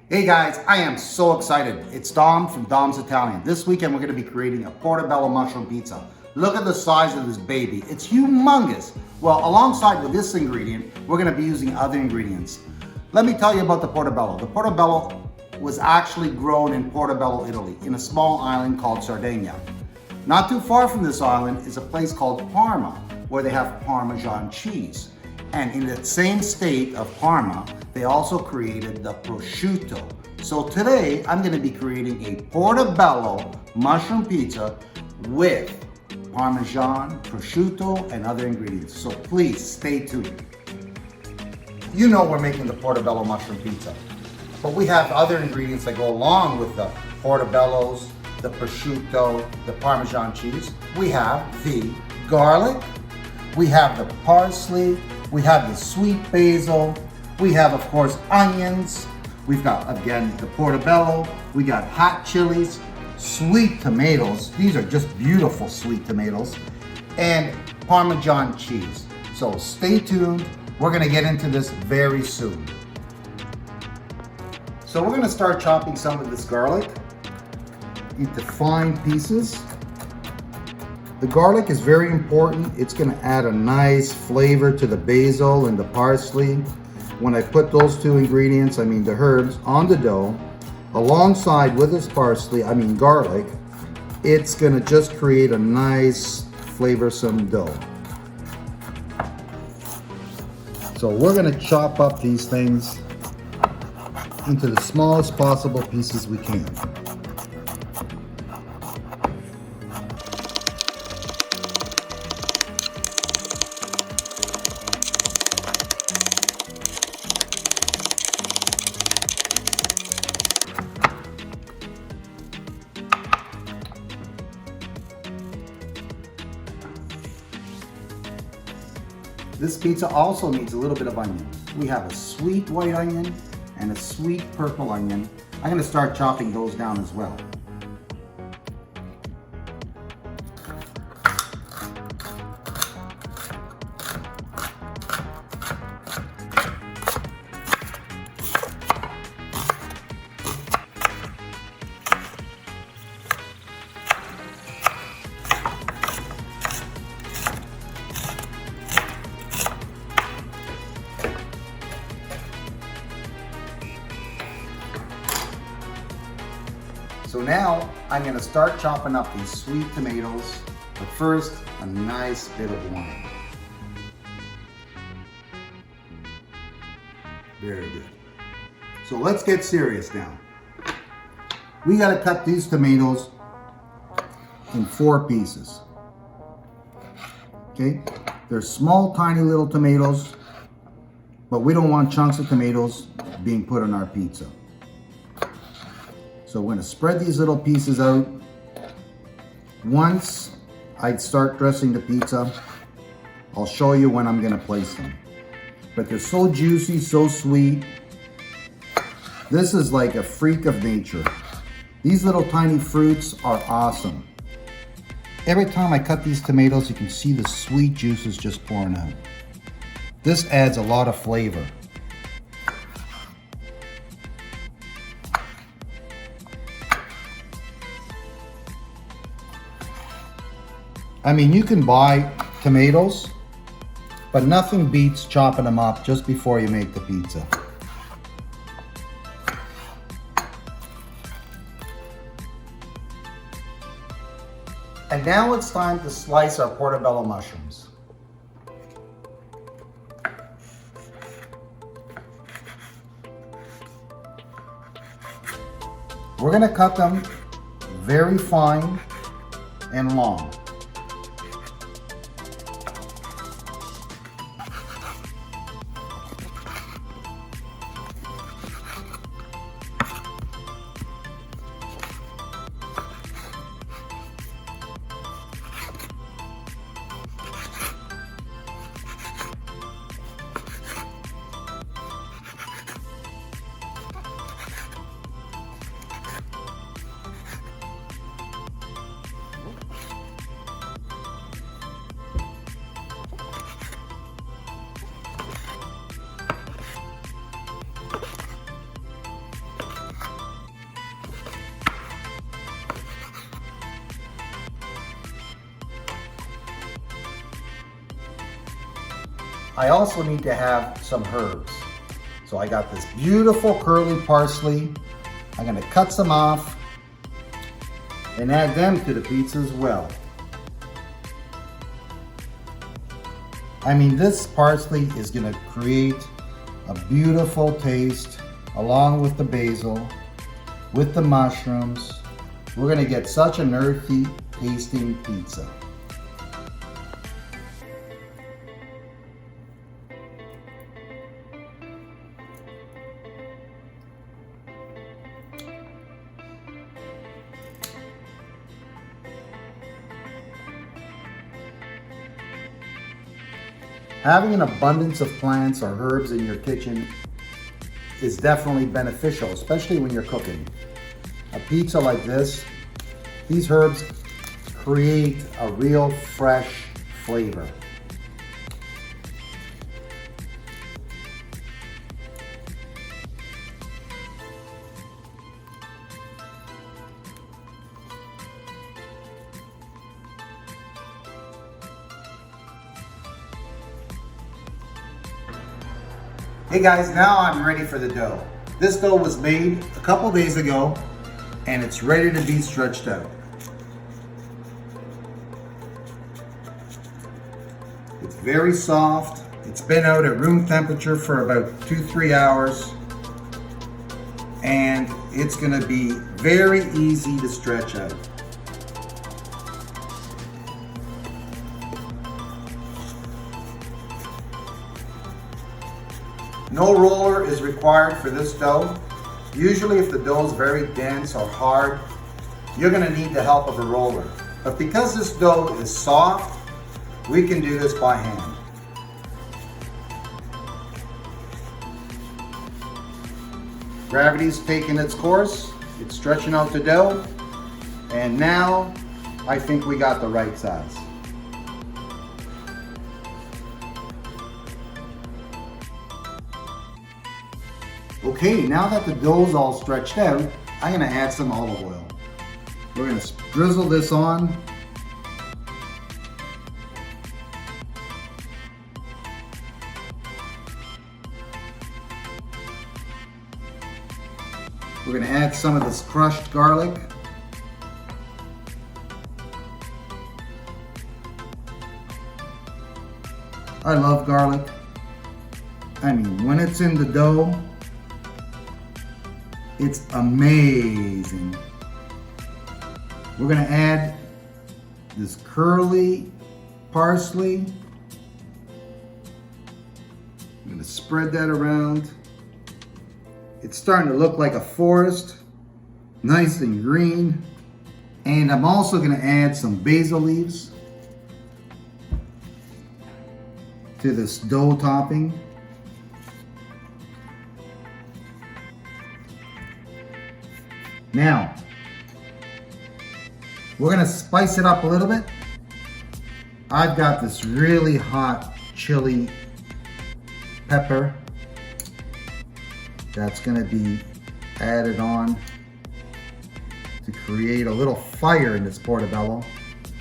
Hey guys, I am so excited. It's Dom from Dom's Italian. This weekend we're going to be creating a portobello mushroom pizza. Look at the size of this baby. It's humongous. Well, alongside with this ingredient, we're going to be using other ingredients. Let me tell you about the portobello. The portobello was actually grown in Portobello, Italy, in a small island called Sardinia. Not too far from this island is a place called Parma, where they have Parmesan cheese. And in the same state of Parma, they also created the prosciutto. So today, I'm gonna be creating a portobello mushroom pizza with Parmesan, prosciutto, and other ingredients. So please stay tuned. You know we're making the portobello mushroom pizza, but we have other ingredients that go along with the portobellos, the prosciutto, the Parmesan cheese. We have the garlic, we have the parsley, we have the sweet basil, we have, of course, onions, we've got, again, the portobello, we got hot chilies, sweet tomatoes, these are just beautiful sweet tomatoes, and Parmesan cheese. So stay tuned, we're gonna get into this very soon. So we're gonna start chopping some of this garlic into fine pieces. The garlic is very important. It's going to add a nice flavor to the basil and the parsley. When I put those two ingredients, the herbs, on the dough, alongside with this parsley, garlic, it's going to just create a nice flavorsome dough. So we're going to chop up these things into the smallest possible pieces we can. This pizza also needs a little bit of onion. We have a sweet white onion and a sweet purple onion. I'm going to start chopping those down as well. So now I'm going to start chopping up these sweet tomatoes, but first a nice bit of wine. Very good. So let's get serious now. We got to cut these tomatoes in 4 pieces. Okay? They're small, tiny little tomatoes, but we don't want chunks of tomatoes being put on our pizza. So we're going to spread these little pieces out. Once I start dressing the pizza, I'll show you when I'm going to place them. But they're so juicy, so sweet. This is like a freak of nature. These little tiny fruits are awesome. Every time I cut these tomatoes, you can see the sweet juices just pouring out. This adds a lot of flavor. You can buy tomatoes, but nothing beats chopping them up just before you make the pizza. And now it's time to slice our portobello mushrooms. We're going to cut them very fine and long. I also need to have some herbs. So I got this beautiful curly parsley. I'm gonna cut some off and add them to the pizza as well. I mean, this parsley is gonna create a beautiful taste along with the basil, with the mushrooms. We're gonna get such an earthy tasting pizza. Having an abundance of plants or herbs in your kitchen is definitely beneficial, especially when you're cooking. A pizza like this, these herbs create a real fresh flavor. Hey guys, now I'm ready for the dough. This dough was made a couple days ago and it's ready to be stretched out. It's very soft. It's been out at room temperature for about 2-3 hours and it's gonna be very easy to stretch out. No roller is required for this dough. Usually if the dough is very dense or hard, you're gonna need the help of a roller. But because this dough is soft, we can do this by hand. Gravity's taking its course. It's stretching out the dough. And now I think we got the right size. Okay, now that the dough's all stretched out, I'm gonna add some olive oil. We're gonna drizzle this on. We're gonna add some of this crushed garlic. I love garlic. I mean, when it's in the dough, it's amazing. We're gonna add this curly parsley. I'm gonna spread that around. It's starting to look like a forest, nice and green. And I'm also gonna add some basil leaves to this dough topping. Now, we're gonna spice it up a little bit. I've got this really hot chili pepper that's gonna be added on to create a little fire in this portobello.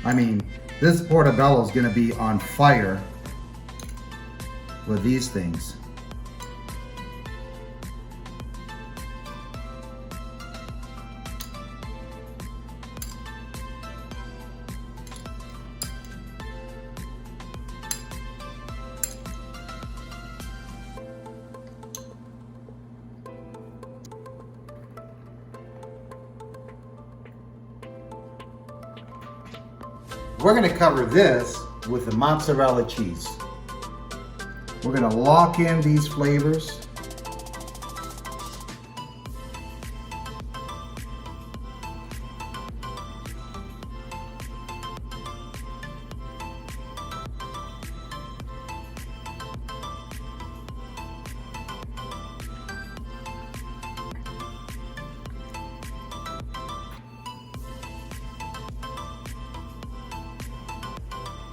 I mean, this portobello is gonna be on fire with these things. We're gonna cover this with the mozzarella cheese. We're gonna lock in these flavors.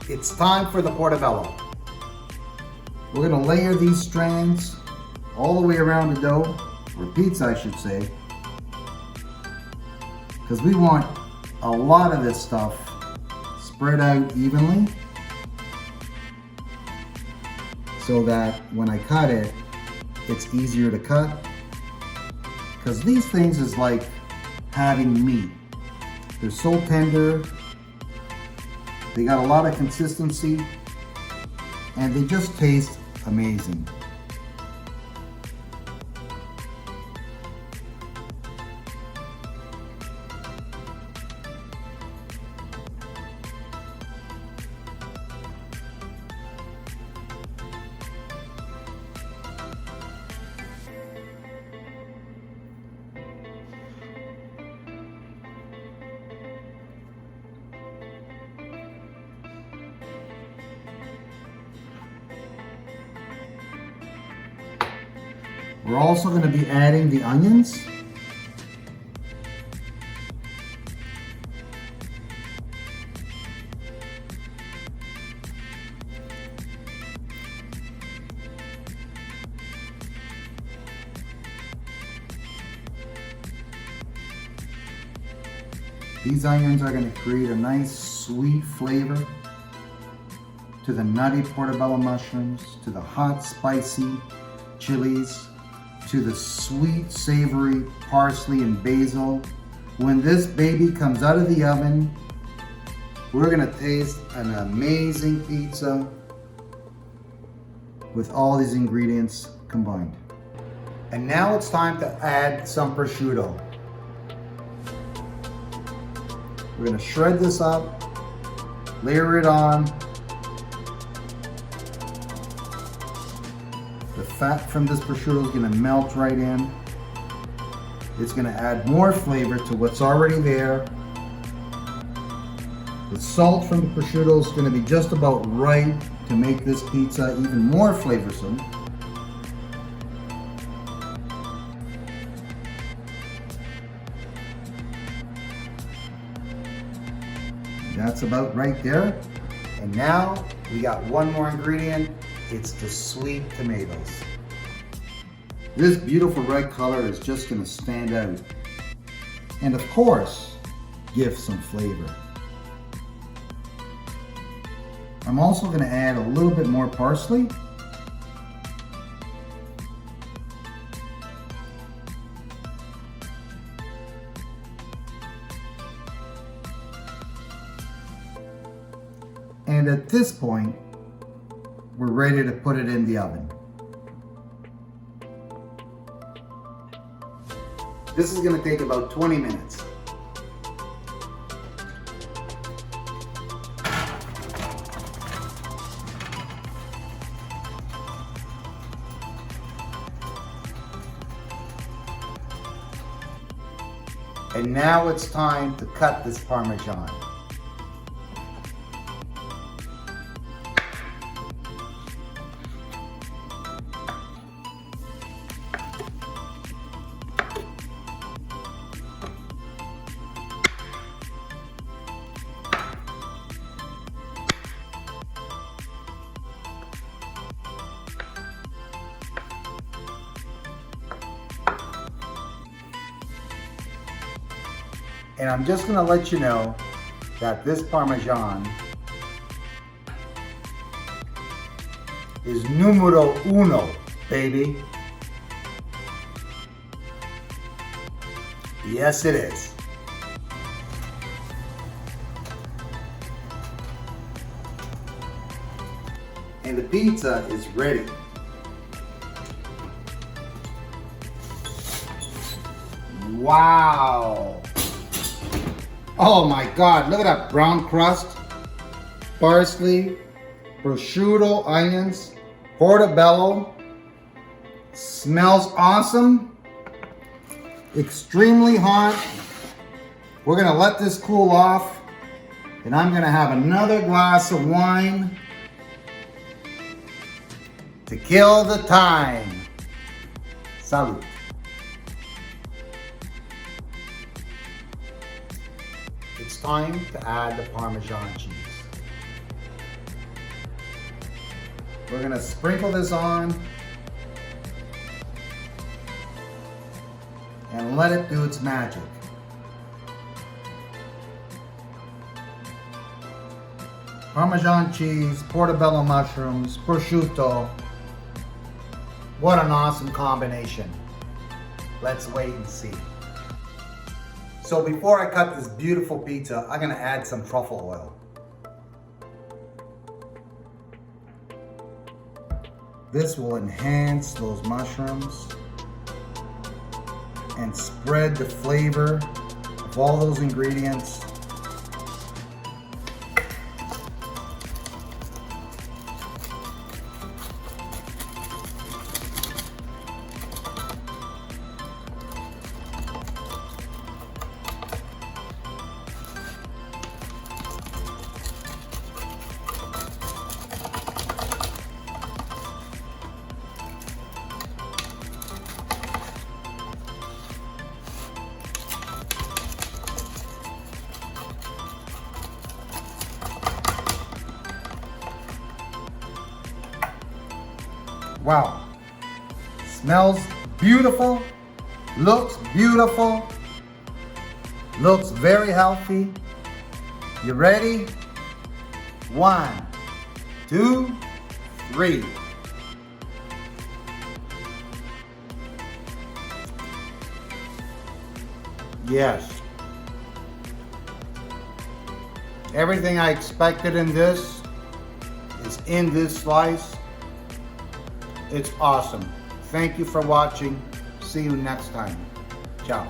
It's time for the portobello. We're gonna layer these strands all the way around the dough, or pizza I should say, because we want a lot of this stuff spread out evenly. so that when I cut it, it's easier to cut. Because these things is like having meat. They're so tender, they got a lot of consistency, and they just taste amazing. We're also going to be adding the onions. These onions are going to create a nice sweet flavor to the nutty portobello mushrooms, to the hot spicy chilies, to the sweet savory parsley and basil. When this baby comes out of the oven, we're gonna taste an amazing pizza with all these ingredients combined. And now it's time to add some prosciutto. We're gonna shred this up, layer it on. The fat from this prosciutto is going to melt right in. It's going to add more flavor to what's already there. The salt from the prosciutto is going to be just about right to make this pizza even more flavorsome. That's about right there. And now we got one more ingredient. It's the sweet tomatoes. This beautiful red color is just going to stand out. And of course, give some flavor. I'm also going to add a little bit more parsley. And at this point, we're ready to put it in the oven. This is going to take about 20 minutes. And now it's time to cut this Parmesan. And I'm just going to let you know that this Parmesan is numero uno, baby. Yes, it is. And the pizza is ready. Wow. Oh my God, look at that brown crust, parsley, prosciutto, onions, portobello. Smells awesome. Extremely hot. We're gonna let this cool off, and I'm gonna have another glass of wine to kill the time. Salud. It's time to add the Parmesan cheese. We're gonna sprinkle this on and let it do its magic. Parmesan cheese, portobello mushrooms, prosciutto, What an awesome combination. Let's wait and see. So before I cut this beautiful pizza, I'm gonna add some truffle oil. This will enhance those mushrooms and spread the flavor of all those ingredients. Wow, smells beautiful, looks beautiful, looks very healthy. You ready? 1, 2, 3. Yes. Everything I expected in this is in this slice. It's awesome. Thank you for watching. See you next time. Ciao.